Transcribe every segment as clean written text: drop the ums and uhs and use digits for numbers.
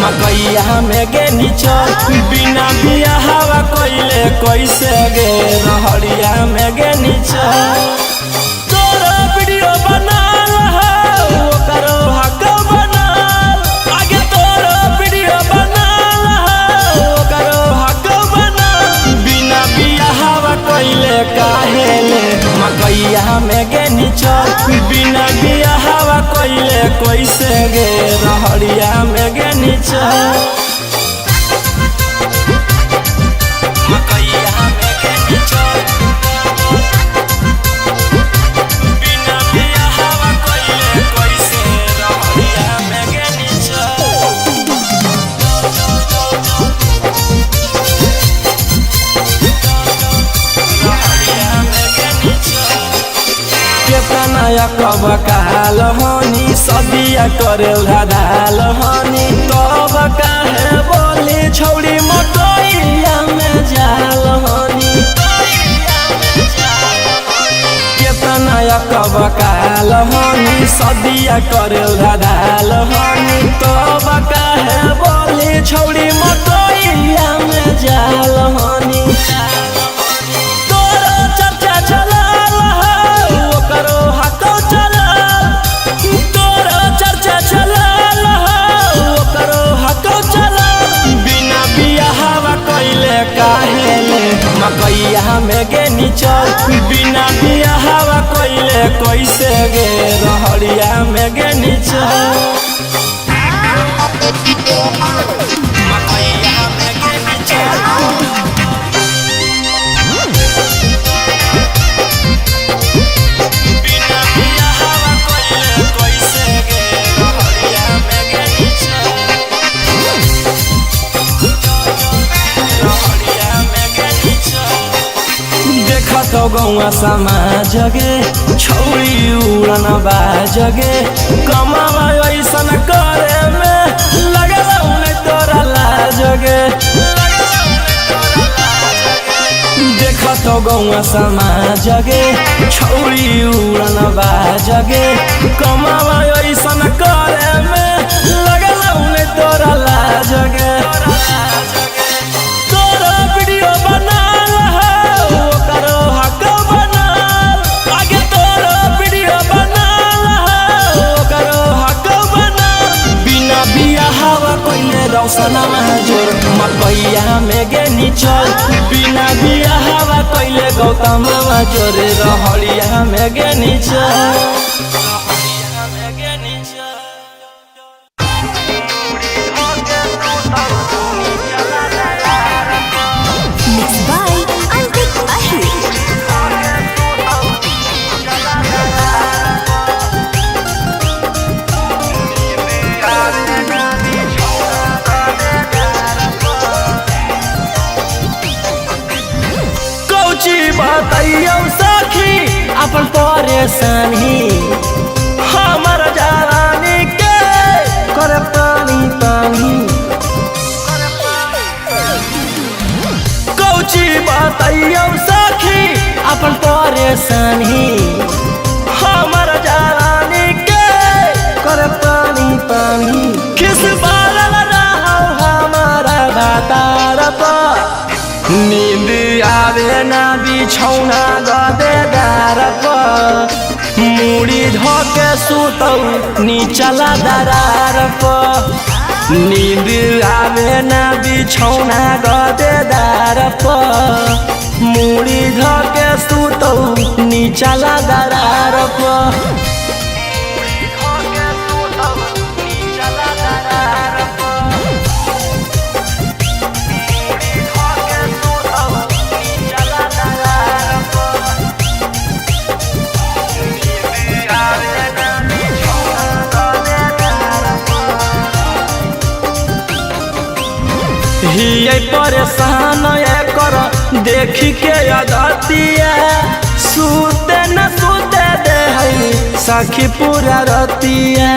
मकैया में गे निचल बिना बियाहवा कइले कैसे गे रहरिया में गे निचल तोरा वीडियो बनाल हो ओकरो हक बनाल आगे तोरा वीडियो बनाल हो ओकरो हक बनाल बिना बियाहवा कइले काहे ले मकैया में गे निचल बिना बियाहवा कइले कैसे गे रहरिया में गे निचल मकैया में गे निचल बिना बियाहवा कइले कैसे रहरिया में गे निचल रहरिया में गे निचल केतना कब काल हनी सदिया करे धाल हनी तब काहे बोली छौड़ी मकैया में जाल हनी केतना कब काल हनी सदिया करे धाल हनी तब काहे बोली छौड़ी मकैया में जाल हनी मकैया में गे निचल बिना बियाहवा कइले कैसे गे रहरिया में गे निचल मकैया में गे निचल बिना बियाहवा कइले कैसे गे रहरिया में गे निचल रहरिया में गे देखा तो गौआ समाज गे छौरी उड़न बाजगे कमावा ऐसन करे में लगल उन्हें तोरा लाज गे देखा तो गौआ समाज गे छौरी उड़न बाजगे कमावा ऐसन करे में लगल उन्हें तोरा लाज गे तोरा वीडियो बनाल हो ओकरो हक बनाल आगे तोरा वीडियो बनाल हो ओकरो हक बनाल बिना बियाहवा कइले रौशना जोर मकैया में गे निचल बिना बियाहवा कइले गौतम जोर रहरिया में गे निचल बताइयो सखी अपन परेशानी हमर जवानी के करे पानी पानी कौची बताइयो सखी अपन परेशानी हमर जवानी के करे पानी पानी किस बारल रहो हमारा दातार पर नींद आवे ना बिछौना गदेदार पर मुड़ी धोके सुतौ नीचला दरार पर नींद आवे ना बिछौना गदेदार पर मुड़ी धोके सुतौ नीचला दरार पर परेशान कर देखी के अदतिया सूते न सूते दे है सखी पूरा रतिया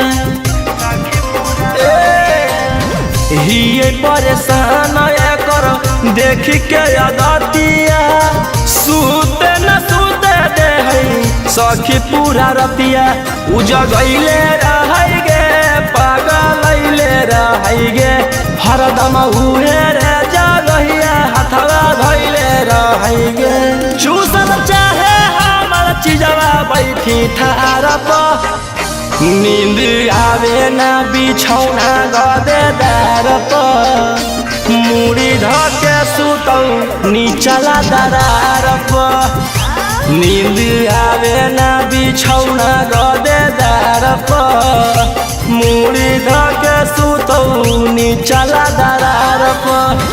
हिये परेशान कर देखी के अदतिया सूते न सूते दे है सखी पूरा रतिया उजगैले रहै गे पागलैले रहै गे हरदम उहे रे जगहिया हथवा धैले रहै गे चूसल चाहे हमर चिजवा बैठी ठार पर नींद आवे ना बिछौना गदेदार पर मुड़ी धके सुतौ नीचला दरार पर नींद आवे ना बिछौना गदेदार पर मुड़ी धके सुतौ नीचला दरार पर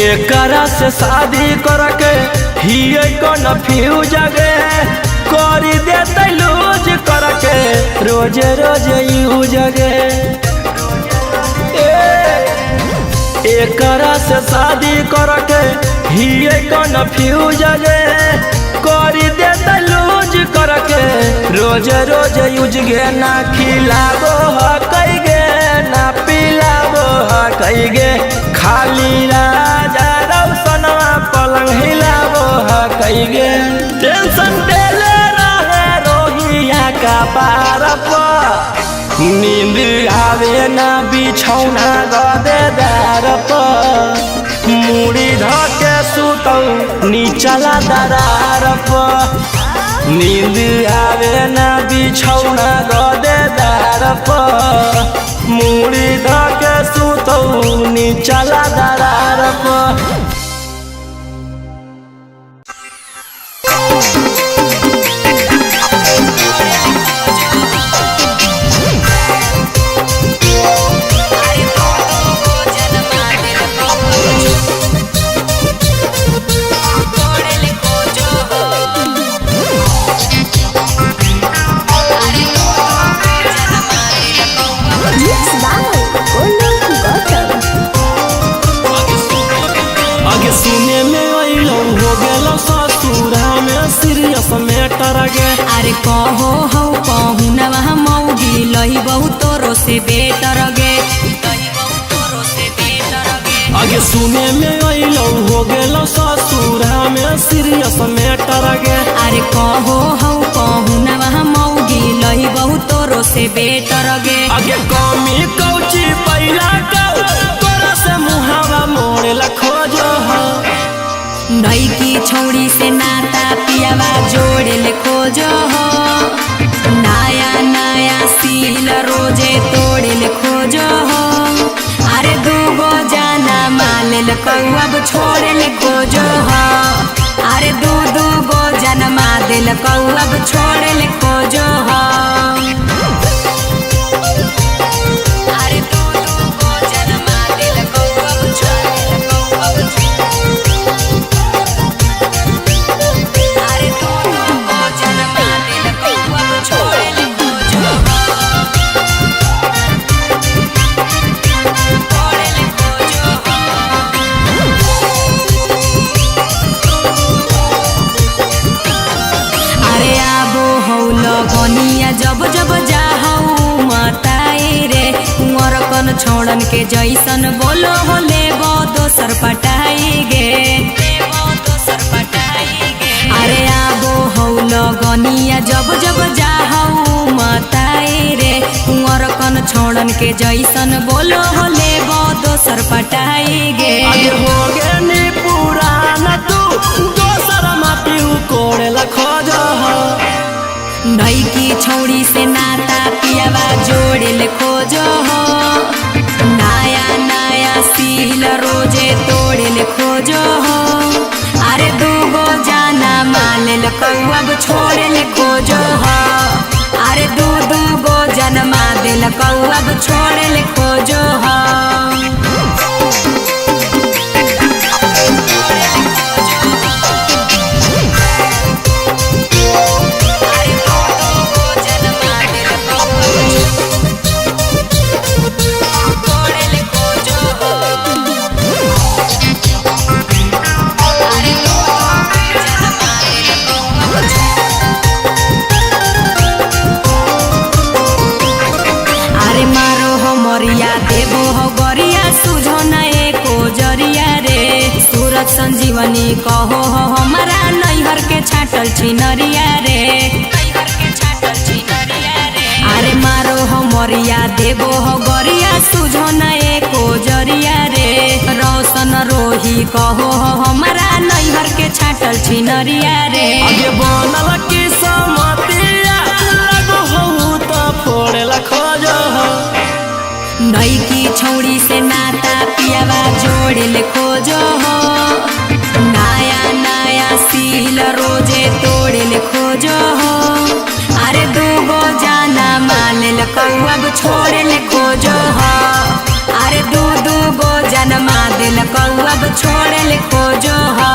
एकरा से शादी करके हिये कन्फ्यूज गे करी देते लूज करके रोज रोज यूज गे एकरा से शादी करके हिये कन्फ्यूज गे करी देते लूज करके रोज रोज यूज गे ना खिलाबो हकई गे ना पिलाबो हकई गे खाली राजा रौसनवा पलंग हिलाबो हकई गे टेंशन देले रहे रोहिया का पार पर नींद आवे ना बिछौना गदेदार पर मुड़ी धके सुतौ नीचला दरार पर नींद आवे ना बिछौना गदेदार पर मुड़ी धके सुतौ नीचला दरार पर अरे कहो हौ कहू नवा मौगी लही बहुत तोरो से बेटर गे आगे सुने में अइलो हो गेलो ससुरा में सीरियस मैटर गे अरे कहो हौ कहू नवा मौगी लही बहुत तोरो से बेटर गे आगे कमी कौची पहिला कौ तोरा से मुहावा मोड़ेला खोजो हो नई की छौड़ी से नाता पियावा जोड़े खोजो हो नया नया सील रोजे तोड़े खोजो हो अरे दूगो जाना माल कौअब छोड़े खोजो हो अरे दू गो जन्मा दिल कौअब छोड़े खोजो हो अरे दू गो जन्मा दिल कौअब छोड़े जब जब जाहू मताए रे कुंवर कन छोड़न के जैसन बोलो हो ले दोसर पटाई गे अरे आबो हो लगनिया जब जब जाहू मताए रे कुंवर कन छोड़न के जैसन बोलो हो ले दोसर पटाई गे हो गे नी पुराना तू दोसर माटी कोड़ेला खोजो हो नई की छौड़ी से नाता पियावा जोड़े खोजो हो नया नया सील रोजे तोड़े खोजो हो अरे दूगो जाना माल कौअब छोड़े खोजो हो अरे दू गो जन्मा दिल कौअब छोड़े खोजो हो शिवनी कहो हमारा नैहर के छाटल छिनरिया रे, अरे मारो हो मरिया देबो हो गरिया सुझो न एको जरिया रे। रोशन रोही कहो हमारा नैहर के छाटल छिनरिया रे। आगे बनल की समतिया लगो हो तो फोड़ेला खोजो हो। नई की छौड़ी से नाता पियावा जोड़ेले खोजो हो। नया नया सील रोजे तोड़ेले खोजो हो। अरे दूगो जाना मालेल कौअब छोड़ेले खोजो हो। अरे दू गो जन्मा दिल कौअब छोड़ेले खोजो हो।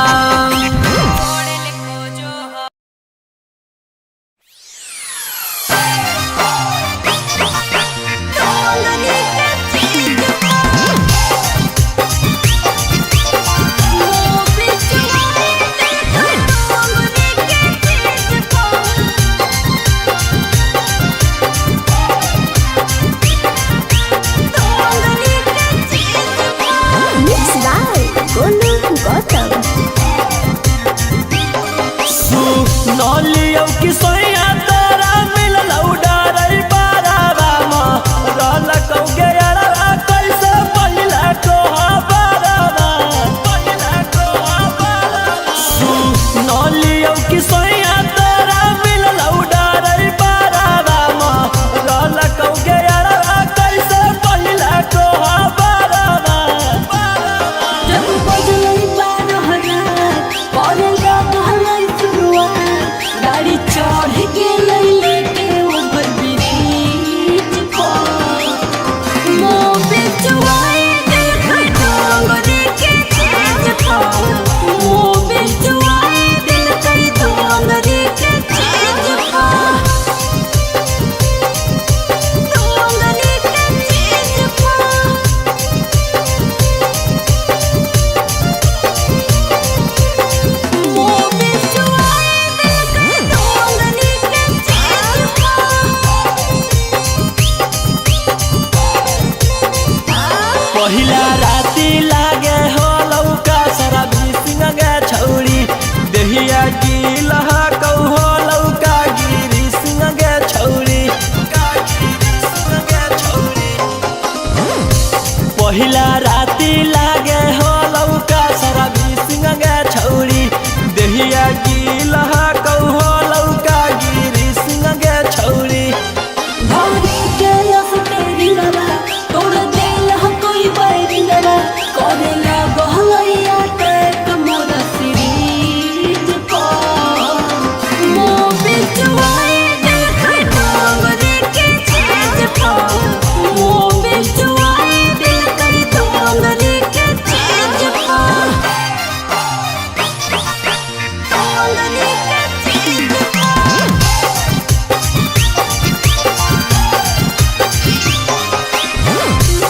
नलियो की सोया तोरा मिलल उडारई बारावा म रल कौ गेरा कैसे पहिला को बारावा नलियो की सोया तोरा मिलल उडारई बारावा म रल कौ गेरा कैसे पहिला को बारावा जब बजलई 12,000 पड़ेगा कहलाई शुरुआत। गाड़ी चढ़ के लैले के ऊपर ब्रिज पर मोबिल चुआए देखै डोंगरी के चीज पर। मोबिल चुआए दिल कई डोंगरी के चीज पर। डोंगरी के चीज पर। मोबिल चुआए दिल कई डोंगरी के चीज पर। पहिला राती लागे हो लौका सारा बिसिंग गे छौड़ी देहिया की लहा कौ हो लौका गिरी सिंह गे छौड़ी पहिला राती लागे हो लौका सारा बिसिंग गे छौड़ी देहिया की लहा कौ हो लौका गिरी सिंह गे छौड़ी भौरी के अस्टेरिंगवा तोड़ देल ह कोई बैरिंगवा। करेला गहलैया टैक मोर सिरीज पर। मोबिल चुआए देखै डोंगरी के चीज पर। मोबिल चुआए दिल कई डोंगरी के चीज पर। डोंगरी के चीज पर।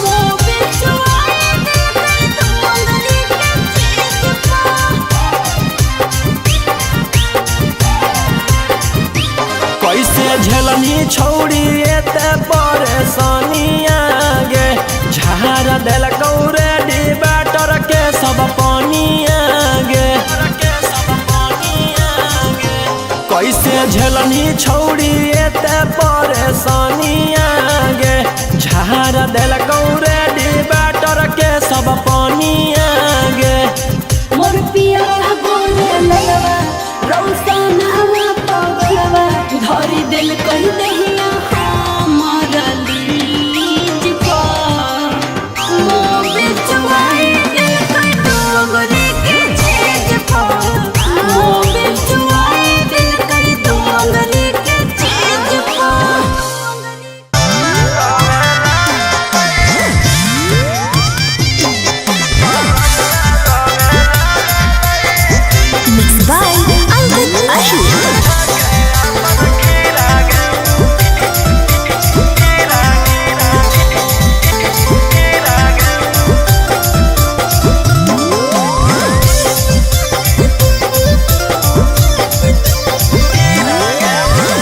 मोबिल चुआए देखै डोंगरी के चीज पर। कैसे झेलनी छौड़ी एते परेशानिया गे झाड़ देल गौरे डिबाटर के सब पानिया गे कैसे झेलनी छौड़ी एते परेशानिया गे झाड़ देल गौरे डिबाटर के सब पानिया गे मोर पिया बोले लगवा रौशन हवा पगलवा। धरी दिल कही दहिया हमारा लीज पर। मोबिल चुआए दिल कई डोंगरी के चीज पर। मोबिल चुआए दिल कई डोंगरी के चीज पर। Mixed by Albert Ashur.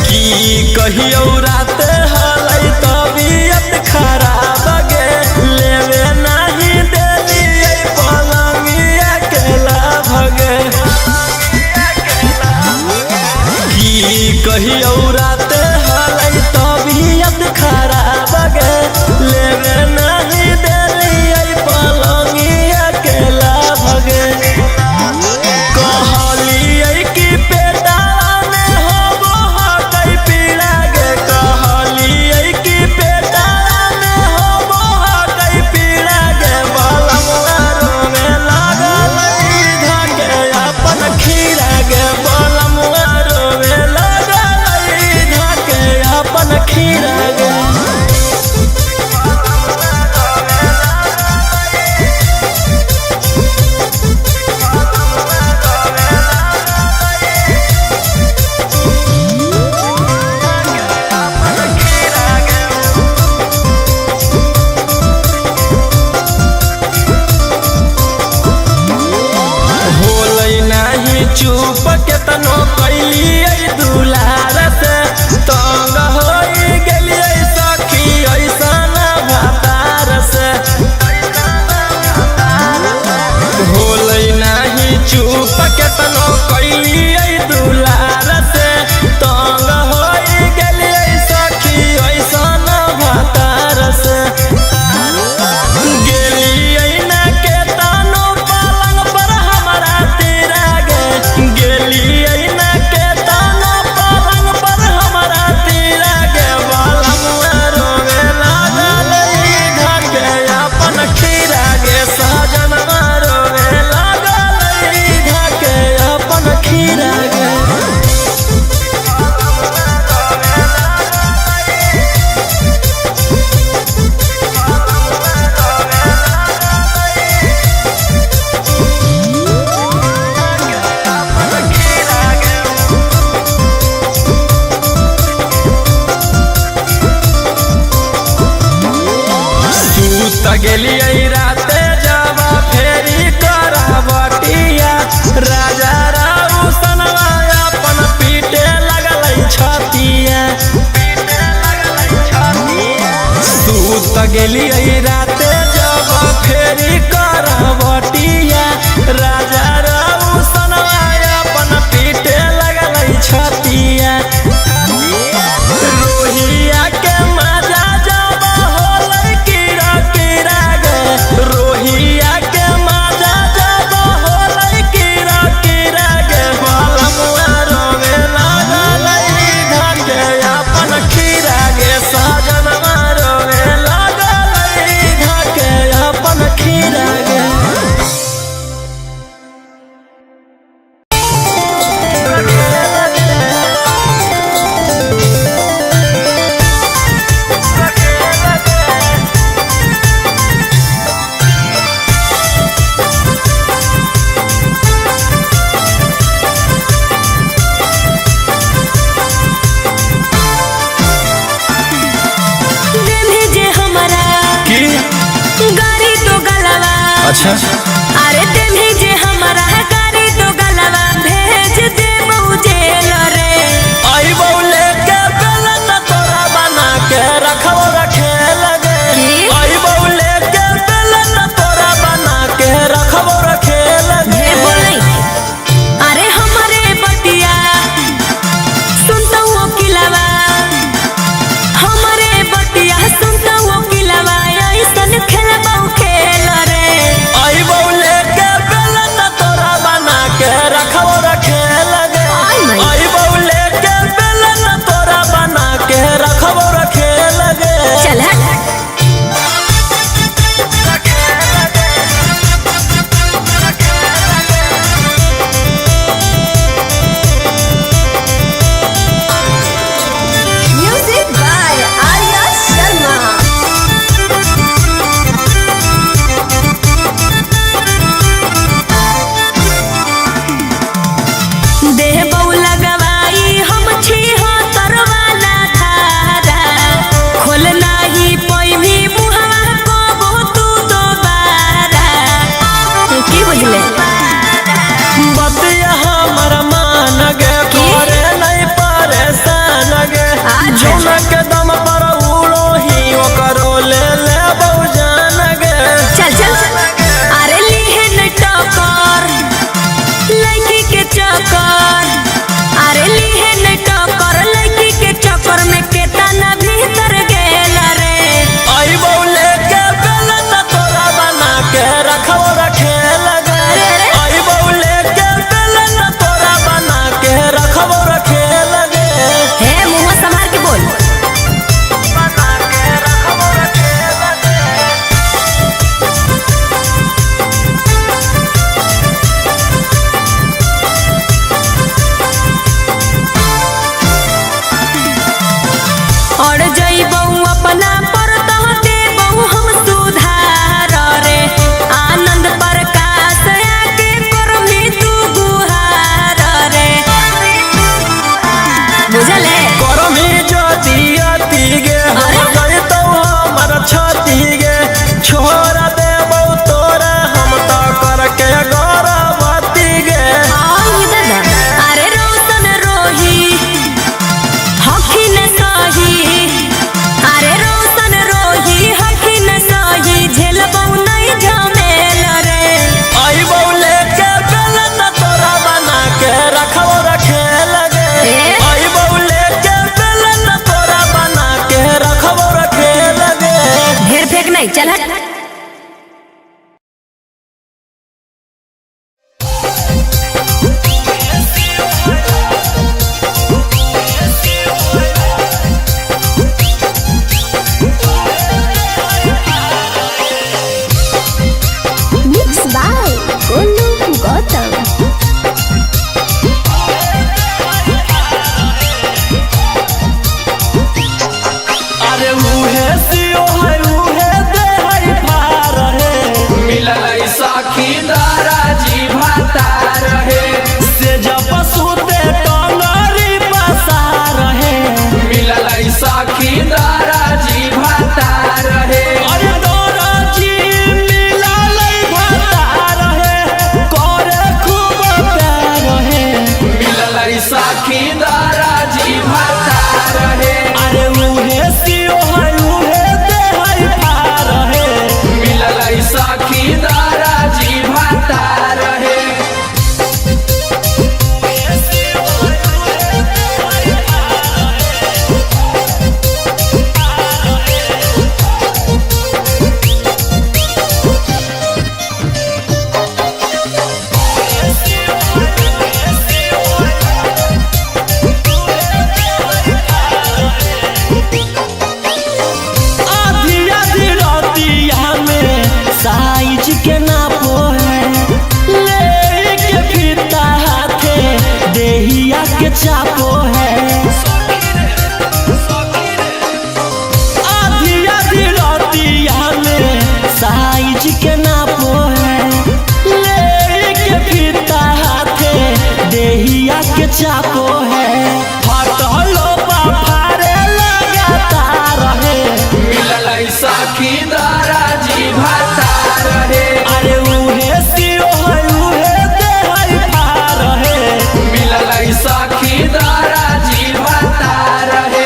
की कहियो रात हलै तबियत खराब गे लेवे नहीं देली पलंगिया के लाभ गे कहियो राते हलै तबियत खराब गे लेवे नहीं देली पलंगिया के लाभ गे कहलिए कि पेटा में होबो हकै पीड़ा गे कहलिए कि पेटा में होबो हकै पीड़ा गे बलमुआ रोवे लागल धके अपन खीरा गे बलमुआ रोवे लागल धके अपन खीरा गे चुप केतनो कैलिए दुलार से तंग होई गेलिए सखी ऐसन भातार से होलै नहीं चुप केतनो कैलिए दुलार से तंग होई गेलिए सखी ऐसन भातार से गेलिए ना केतनो पलंग पर हमरा तेरा गेलिए ना केतनो पलंग पर हमरा तेरा गे बलमुआ रोवे लागल धके अपन खीरा गे सजनवा रोवे लागल धके अपन खीरा गे गेलिए राते जावा फेरी करावटिया राजा राउसनवा अपन पीटे लगलै छतिया सूत गेलिए राते जावा फेरी करावटिया राजा राउसनवा अपन पीटे लगलै छतिया रोहिया के मजा जावा होलै कीड़ा कीड़ा गे रोहिया के मजा जावा होलै कीड़ा कीड़ा गे बलमुआ रोवे लागल धके अपन खीरा गे सजनवा रोवे लागल धके अपन खीरा गे अच्छा अरे तेन्ही जे हमारा गाड़ी तो गलवा भेज दे जेल रे आई बौले के बेलन तोरा बना के रखो रखे लगे आई बौले के बेलन तोरा बना के रखो रखे लगे अरे हमारे बटिया सुनता हूँ किलावा हमारे बटिया सुनता हूँ किलावा ऐसन खेलबा खेल रे आई बौले के सखी दाराजी भाता रहे। अरे उहे सियो है उहे दे है पार है। मिलल सखी दाराजी भाता रहे। आधी आधी रातिया में साइज के नापो है। लेके फिरता हाथे देहिया के चापो है। आधी आधी रातिया में साइज के नापो है। लेके फिरता हाथे देहिया के चापो है। फटलो फारे लगातार है। मिलल सखी दाराजी भाता रहे। अरे उहे सियो है उहे दे है पार है। मिलल सखी दाराजी भाता रहे।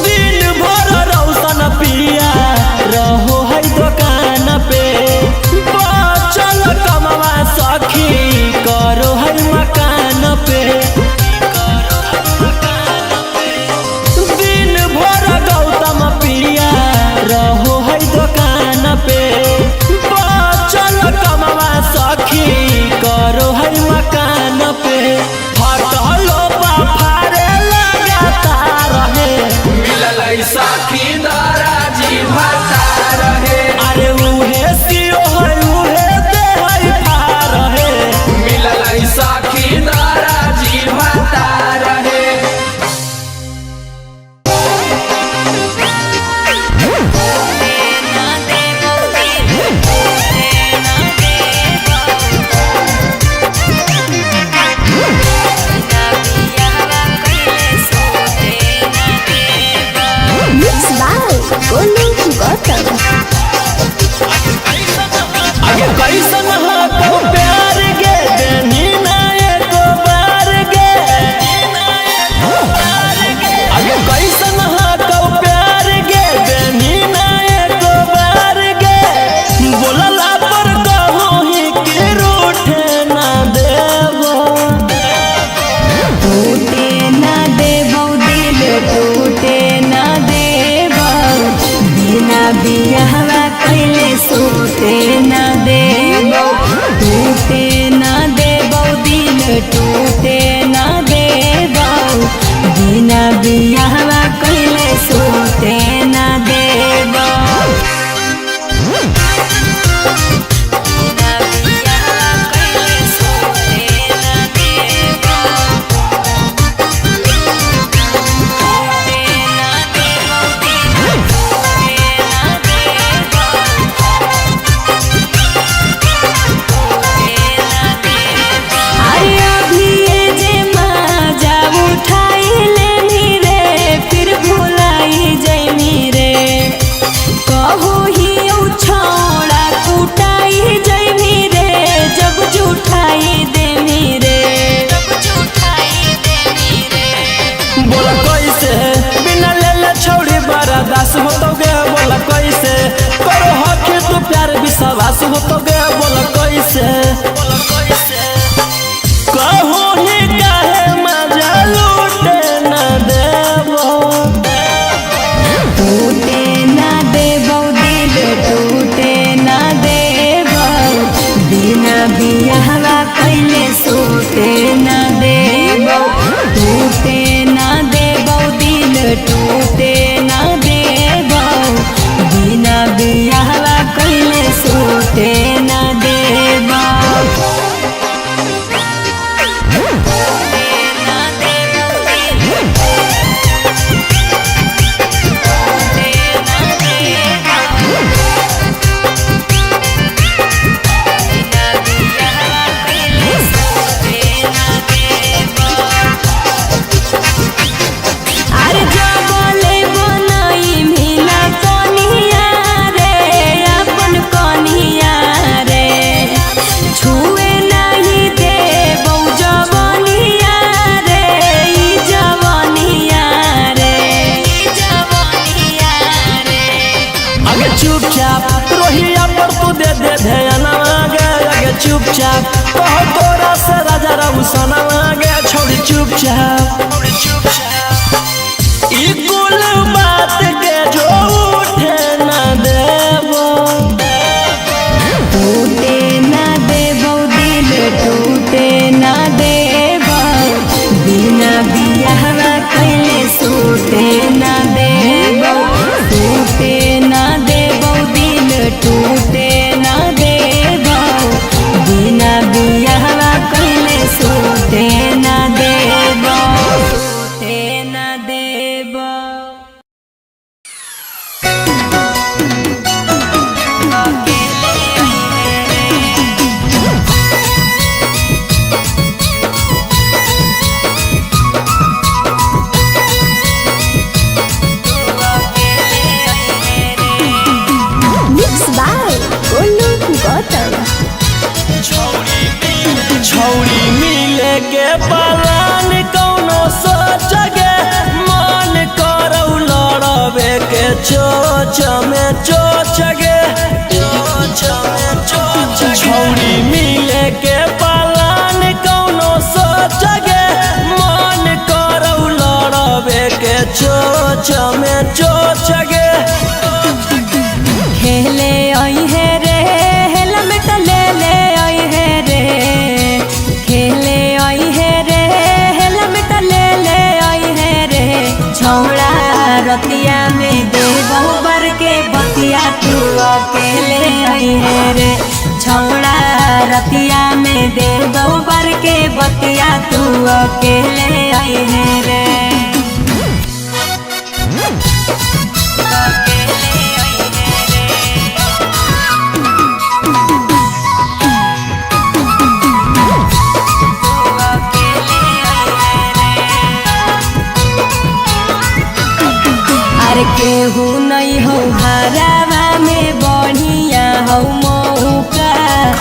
दिन भर रौशन पिया रहो है दुकान पे। बचल कमवा सखी करो है मकान पे। दिन भर गौतम पिया रहो है दुकान पे। बचल कमवा सखी करो है मकान पे। फटलो फारे लगातार है। मिलल सखी दाराजी भाता रहे। अरे उहे सियो है उहे दे है पार है। मिलल सखी दाराजी भाता रहे। Mixed by Golu Gautam. आगे कैसन हाथों प्यार गे देनी ना एको बार गे। आगे कैसन हाथों प्यार गे देनी ना एको बार गे। बोलला पर कहूँ ही कि रूठे ना देबो। टूटे ना देबो दिल टूटे ना देबो। बिना बियाहवा कैले सोते ना देबो। टूटे ना देबो दिल टूटे ना देबो। बिना बियाहवा कैले सोते ना देबो। बिना बियाहवा कैले सोते ना देबो। अरे अभी ये जे माजा उठाई लेनी रे, फिर भुलाई जैनी रे। कहू ही छौड़ा कुटाई जैनी रे, जब जुठाई देनी रे। बोला कैसे बिना लेले छौड़ी बर्दाश्त होतोगे। बोला कैसे करो हके तू प्यार विश्वास होतोगे। बोला कैसे कहो ही काहे मजा लूटे ना देबो। टूटे ना देबो दिल टूटे ना देबो। बिना बियाहवा कैले सोते ना देबो। टूटे ना देबो दिल टूटे ना देबो। बिना बियाहवा कैले सोते ना चुपचाप कहो तोरा से राजा रघुसना गे छौड़ी चुपचाप ई कुल बात के जो उठे न देबो टूटे ना देबो दिल टूटे ना देबो बिना बियाहवा कैले सूते ना देबो टूटे ना देबो दिल टूटे ना देबो बिना बियाहवा कैले सूते ना देबो सूते ना देबो Mixed by Golu Gautam. छौड़ी मिले के पलान कौनो सोच गे मन करौ लड़बे के चोच में चोच गे छौड़ी मिले के पलान कौनो सोच गे मन करौ लड़बे के चोच में चोच गे खेले आई है रे हेलमेट ले ले आई है रे खेले आई है रे हेलमेट ले ले आई है रे छौड़ा रतिया में दे बहुबर के बतिया तू अकेले आई है रे छौड़ा रतिया में दे बहुबर के बतिया तू अकेले आई है रे केहू नहीं हो हरावा में बढ़िया हो मौका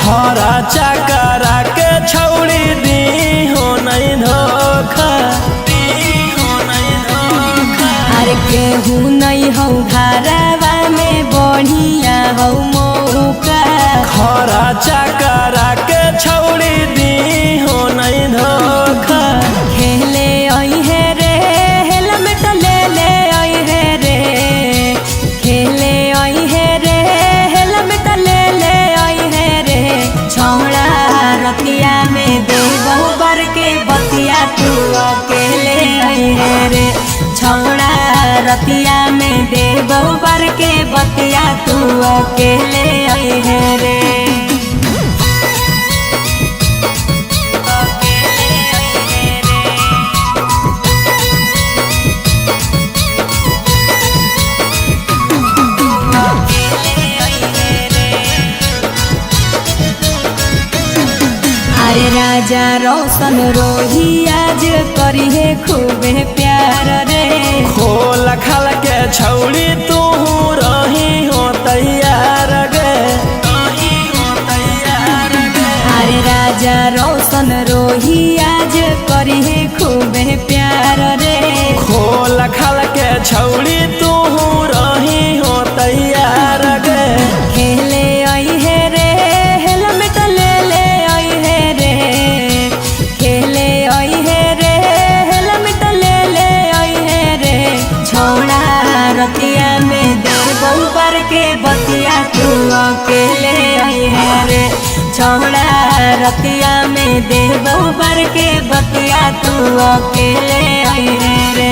खरा चकरा के छौड़ी दी हो नहीं धोखा अरे केहू नहीं हो हरावा में बढ़िया हो मौका खरा चकरा के छौड़ी दी हो नहीं धोखा खेले आई है रे हेलमेट ले ले आई है रे खेले आई है रे हेलमेट ले ले आई है रे छौड़ा रतिया में दे बहुबर के बतिया तू अकेले आई है रे छौड़ा रतिया में दे बहुबर के बतिया तू अकेले आई है रे अरे राजा रोशन रोही आज करी है खूबे प्यार रे खोल खल के छौड़ी तू रही हो तैयार गे अरे राजा रोशन रोही आज करी है खूबे प्यार रे खोल खल के छौड़ी तू रही हो तैयार गे खेले आई है रे हेलमेट ले ले आई है रे खेले आई है रे हेलमेट ले ले आई है रे छौड़ा रतिया में दे बहुबर के बतिया तू अकेले आई है रे छौड़ा रतिया में दे बहुबर के बतिया तू अकेले आई है रे